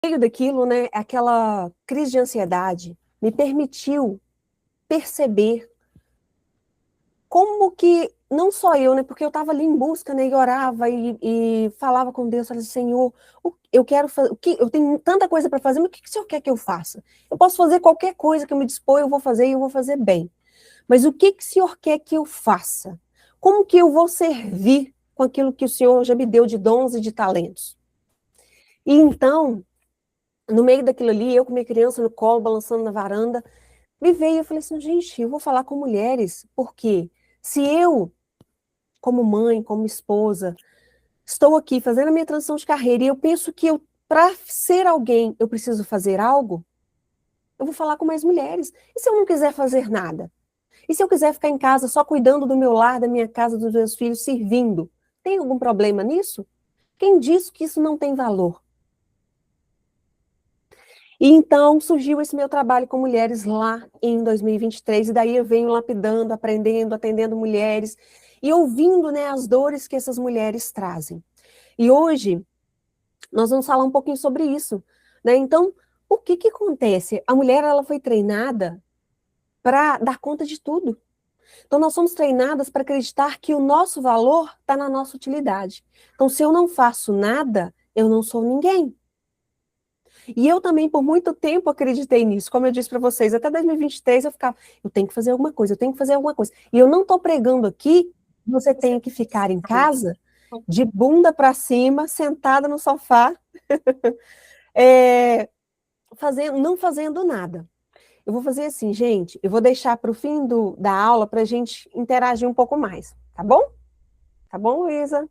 meio daquilo, né, aquela crise de ansiedade me permitiu perceber como que, não só eu, né, porque eu estava ali em busca, né, e orava e falava com Deus, falei, Senhor, eu quero fazer, eu tenho tanta coisa para fazer, mas o que o Senhor quer que eu faça? Eu posso fazer qualquer coisa que eu me dispor, eu vou fazer e eu vou fazer bem. Mas o que o Senhor quer que eu faça? Como que eu vou servir com aquilo que o Senhor já me deu de dons e de talentos? E então, no meio daquilo ali, eu com minha criança no colo, balançando na varanda, me veio, eu falei assim, gente, eu vou falar com mulheres, porque se eu, como mãe, como esposa, estou aqui fazendo a minha transição de carreira e eu penso que eu, para ser alguém, eu preciso fazer algo, eu vou falar com mais mulheres. E se eu não quiser fazer nada? E se eu quiser ficar em casa só cuidando do meu lar, da minha casa, dos meus filhos, servindo? Tem algum problema nisso? Quem disse que isso não tem valor? E então surgiu esse meu trabalho com mulheres lá em 2023, e daí eu venho lapidando, aprendendo, atendendo mulheres e ouvindo, né, as dores que essas mulheres trazem. E hoje nós vamos falar um pouquinho sobre isso, né? Então, o que que acontece? A mulher, ela foi treinada para dar conta de tudo. Então, nós somos treinadas para acreditar que o nosso valor está na nossa utilidade. Então, se eu não faço nada, eu não sou ninguém. E eu também, por muito tempo, acreditei nisso. Como eu disse para vocês, até 2023 eu ficava, eu tenho que fazer alguma coisa, eu tenho que fazer alguma coisa. E eu não estou pregando aqui que você tenha que ficar em casa, de bunda para cima, sentada no sofá, é, não fazendo nada. Eu vou fazer assim, gente, eu vou deixar para o fim da aula para a gente interagir um pouco mais, tá bom? Tá bom, Luísa?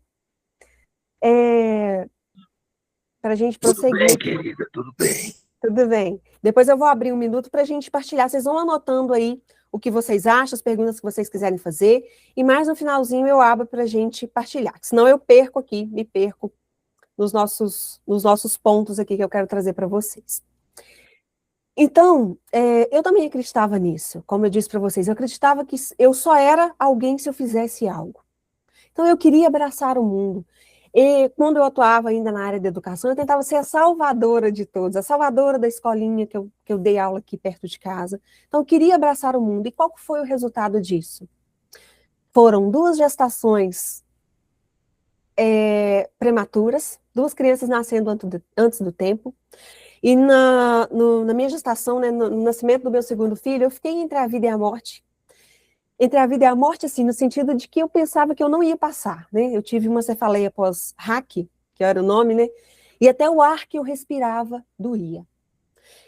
Para a gente Tudo prosseguir bem, aqui. querida, tudo bem. Tudo bem. Depois eu vou abrir um minuto para a gente partilhar. Vocês vão anotando aí o que vocês acham, as perguntas que vocês quiserem fazer. E mais no finalzinho eu abro para a gente partilhar. Senão eu perco aqui, me perco nos nossos pontos aqui que eu quero trazer para vocês. Então, eu também acreditava nisso. Como eu disse para vocês, eu acreditava que eu só era alguém se eu fizesse algo. Então, eu queria abraçar o mundo. E quando eu atuava ainda na área da educação, eu tentava ser a salvadora de todos, a salvadora da escolinha que eu dei aula aqui perto de casa. Então, eu queria abraçar o mundo. E qual foi o resultado disso? Foram 2 gestações prematuras, 2 crianças nascendo antes do tempo. E na minha gestação, né, no nascimento do meu segundo filho, eu fiquei entre a vida e a morte. Entre a vida e a morte, assim, no sentido de que eu pensava que eu não ia passar, né? Eu tive uma cefaleia pós-RAC, que era o nome, né? E até o ar que eu respirava doía.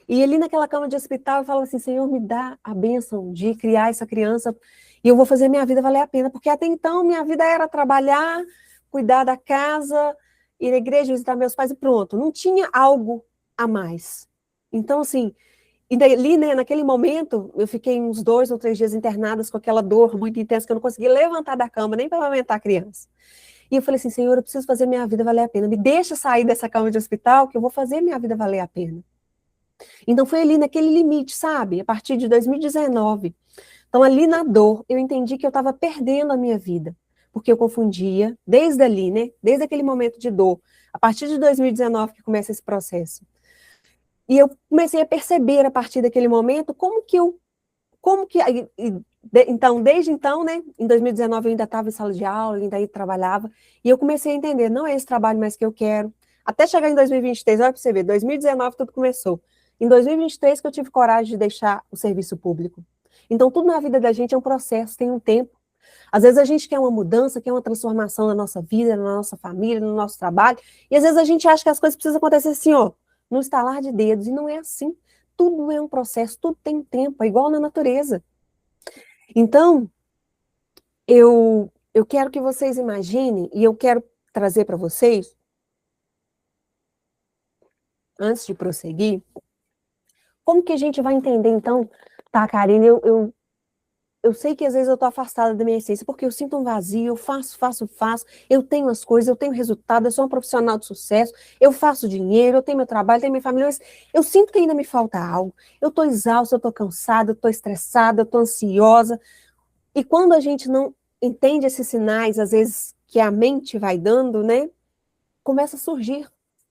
E ali naquela cama de hospital, eu falava assim, Senhor, me dá a bênção de criar essa criança e eu vou fazer minha vida valer a pena, porque até então minha vida era trabalhar, cuidar da casa, ir à igreja, visitar meus pais e pronto. Não tinha algo a mais. Então, assim, e dali, né, naquele momento, eu fiquei uns 2 ou 3 dias internadas com aquela dor muito intensa que eu não conseguia levantar da cama nem para amamentar a criança. E eu falei assim, Senhor, eu preciso fazer minha vida valer a pena. Me deixa sair dessa cama de hospital que eu vou fazer minha vida valer a pena. Então foi ali naquele limite, sabe? A partir de 2019. Então ali na dor, eu entendi que eu estava perdendo a minha vida. Porque eu confundia, desde ali, né? Desde aquele momento de dor. A partir de 2019 que começa esse processo. E eu comecei a perceber a partir daquele momento então, desde então, né, em 2019 eu ainda estava em sala de aula, eu ainda trabalhava, e eu comecei a entender, não é esse trabalho mais que eu quero. Até chegar em 2023, olha para você ver, 2019 tudo começou. Em 2023 que eu tive coragem de deixar o serviço público. Então, tudo na vida da gente é um processo, tem um tempo. Às vezes a gente quer uma mudança, quer uma transformação na nossa vida, na nossa família, no nosso trabalho, e às vezes a gente acha que as coisas precisam acontecer assim, ó, no estalar de dedos, e não é assim. Tudo é um processo, tudo tem tempo, é igual na natureza. Então, eu quero que vocês imaginem, e eu quero trazer para vocês, antes de prosseguir, como que a gente vai entender, então, tá, Karine, eu sei que às vezes eu estou afastada da minha essência, porque eu sinto um vazio, eu faço, eu tenho as coisas, eu tenho resultado, eu sou um profissional de sucesso, eu faço dinheiro, eu tenho meu trabalho, tenho minha família, mas eu sinto que ainda me falta algo. Eu estou exausta, eu estou cansada, eu estou estressada, eu estou ansiosa. E quando a gente não entende esses sinais, às vezes, que a mente vai dando, né? Começa a surgir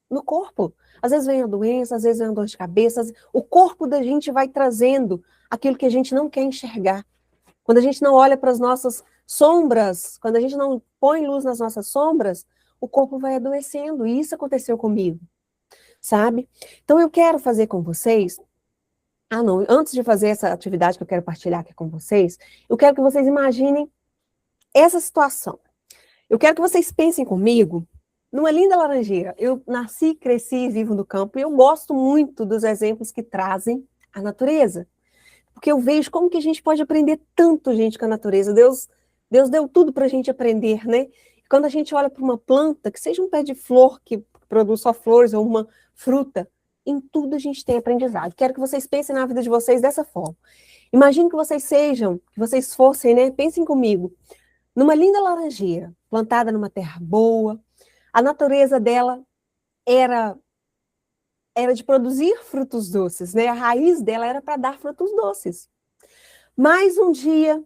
no corpo. Às vezes vem a doença, às vezes vem a dor de cabeça, o corpo da gente vai trazendo aquilo que a gente não quer enxergar. Quando a gente não olha para as nossas sombras, quando a gente não põe luz nas nossas sombras, o corpo vai adoecendo, e isso aconteceu comigo, sabe? Então eu quero fazer com vocês, não, antes de fazer essa atividade que eu quero partilhar aqui com vocês, eu quero que vocês imaginem essa situação. Eu quero que vocês pensem comigo numa linda laranjeira. Eu nasci, cresci e vivo no campo e eu gosto muito dos exemplos que trazem a natureza. Porque eu vejo como que a gente pode aprender tanto, gente, com a natureza. Deus deu tudo para a gente aprender, né? Quando a gente olha para uma planta, que seja um pé de flor que produz só flores ou uma fruta, em tudo a gente tem aprendizado. Quero que vocês pensem na vida de vocês dessa forma. Imagine que vocês sejam, que vocês fossem, né? Pensem comigo, numa linda laranjeira, plantada numa terra boa. A natureza dela era de produzir frutos doces, né? A raiz dela era para dar frutos doces. Mas um dia,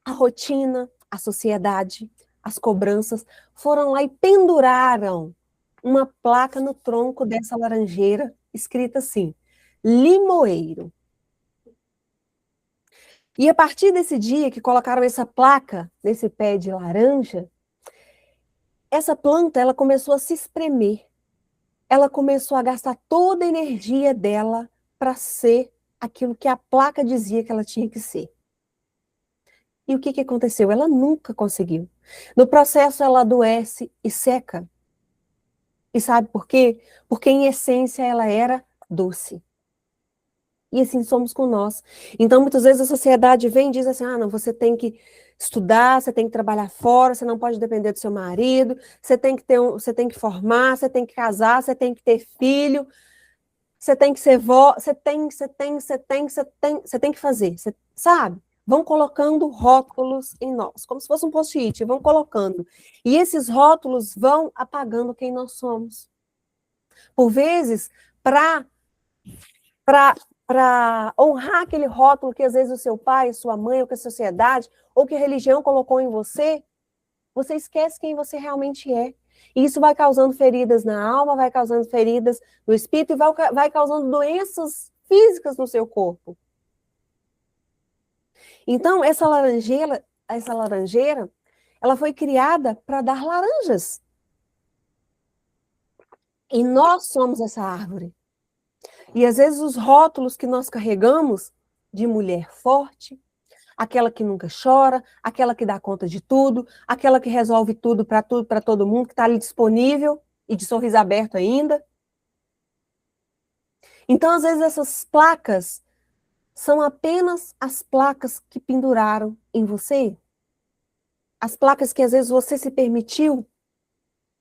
a rotina, a sociedade, as cobranças foram lá e penduraram uma placa no tronco dessa laranjeira, escrita assim, limoeiro. E a partir desse dia que colocaram essa placa nesse pé de laranja, essa planta ela começou a se espremer. Ela começou a gastar toda a energia dela para ser aquilo que a placa dizia que ela tinha que ser. E o que aconteceu? Ela nunca conseguiu. No processo, ela adoece e seca. E sabe por quê? Porque, em essência, ela era doce. E assim somos com nós. Então, muitas vezes, a sociedade vem e diz assim, não, você tem que estudar, você tem que trabalhar fora, você não pode depender do seu marido, você tem que você tem que formar, você tem que casar, você tem que ter filho, você tem que ser vó, você tem que fazer, sabe? Vão colocando rótulos em nós, como se fosse um post-it, vão colocando. E esses rótulos vão apagando quem nós somos. Por vezes, para honrar aquele rótulo que às vezes o seu pai, sua mãe, ou que a sociedade, ou que a religião colocou em você, você esquece quem você realmente é. E isso vai causando feridas na alma, vai causando feridas no espírito e vai causando doenças físicas no seu corpo. Então, essa laranjeira, ela foi criada para dar laranjas. E nós somos essa árvore. E às vezes os rótulos que nós carregamos de mulher forte, aquela que nunca chora, aquela que dá conta de tudo, aquela que resolve tudo para todo mundo, que está ali disponível e de sorriso aberto ainda. Então, às vezes, essas placas são apenas as placas que penduraram em você. As placas que, às vezes, você se permitiu